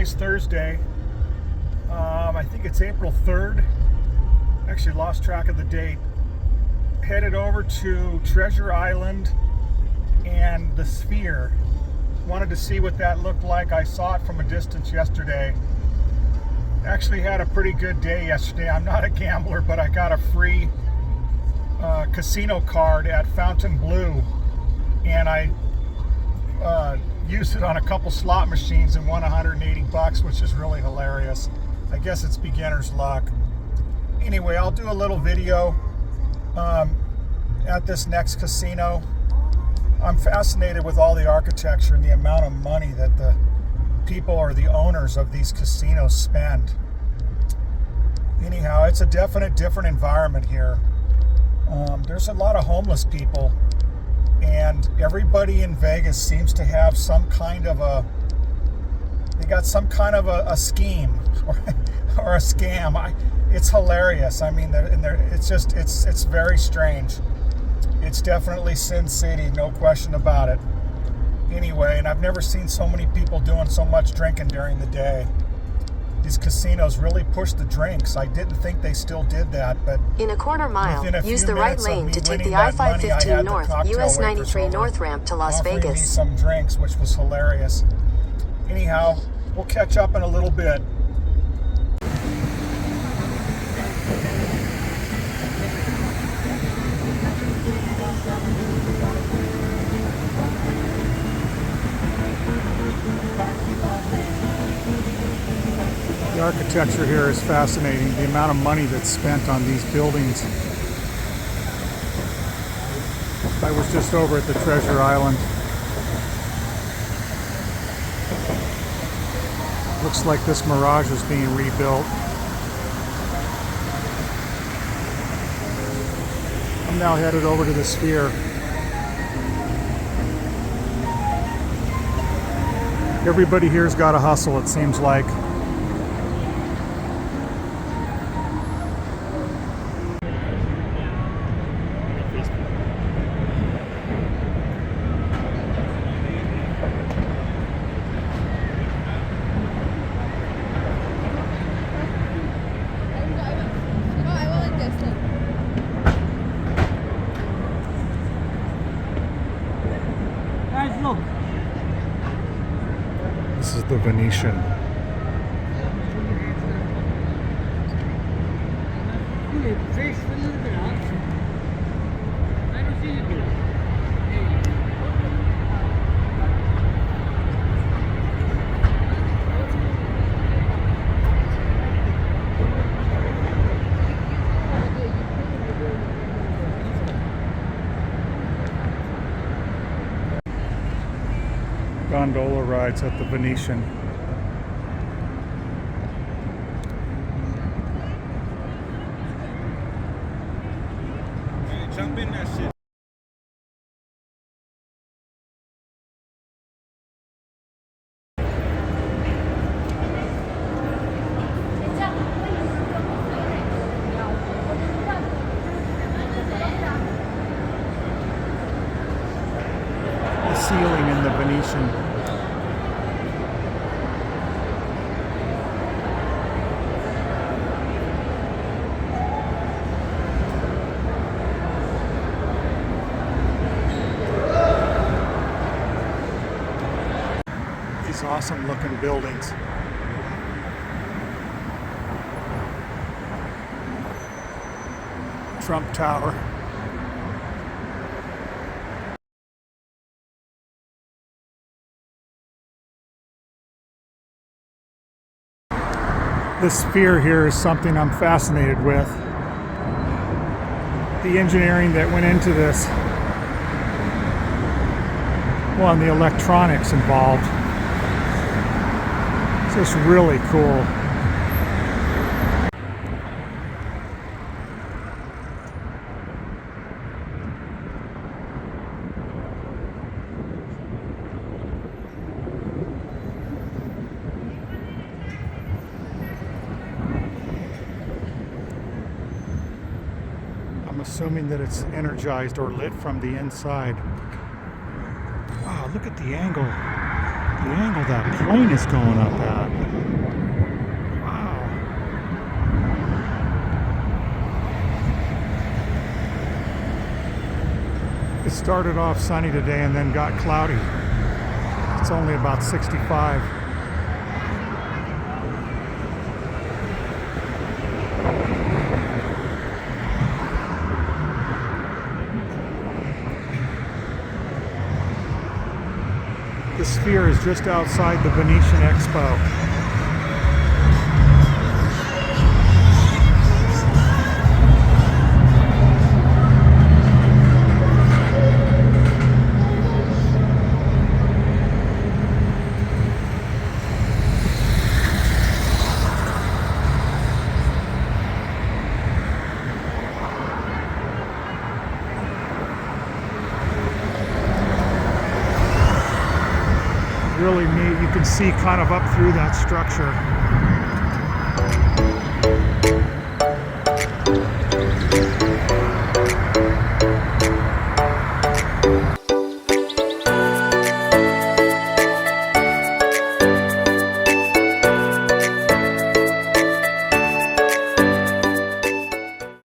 Today's Thursday. I think it's April 3rd. Actually lost track of the date. Headed over to Treasure Island and the Sphere. Wanted to see what that looked like. I saw it from a distance yesterday. Actually had a pretty good day yesterday. I'm not a gambler, but I got a free casino card at Fontainebleau, and I used it on a couple slot machines and won $180, which is really hilarious. I guess it's beginner's luck. Anyway, I'll do a little video at this next casino. I'm fascinated with all the architecture and the amount of money that the people or the owners of these casinos spend. Anyhow, it's a definite different environment here. There's a lot of homeless people, and everybody in Vegas seems to have some kind of a scheme or a scam. It's hilarious. I mean, it's very strange. It's definitely Sin City, no question about it. Anyway, and I've never seen so many people doing so much drinking during the day. These casinos really push the drinks. I didn't think they still did that, but in a quarter mile, use the right lane to take the I-515 North, US 93 North ramp to Las Vegas. Me some drinks, which was hilarious. Anyhow, we'll catch up in a little bit. The architecture here is fascinating. The amount of money that's spent on these buildings. I was just over at the Treasure Island. Looks like this Mirage is being rebuilt. I'm now headed over to the Sphere. Everybody here's got a hustle, it seems like. Look. This is the Venetian. Gondola rides at the Venetian. Jump in that shit. The ceiling in the Venetian. These awesome looking buildings. Trump Tower. The Sphere here is something I'm fascinated with. The engineering that went into this. Well, and the electronics involved. It's just really cool. I'm assuming that it's energized or lit from the inside. Wow, look at the angle. The angle that plane is going up at. Wow. It started off sunny today and then got cloudy. It's only about 65. The Sphere is just outside the Venetian Expo. Really neat. You can see kind of up through that structure.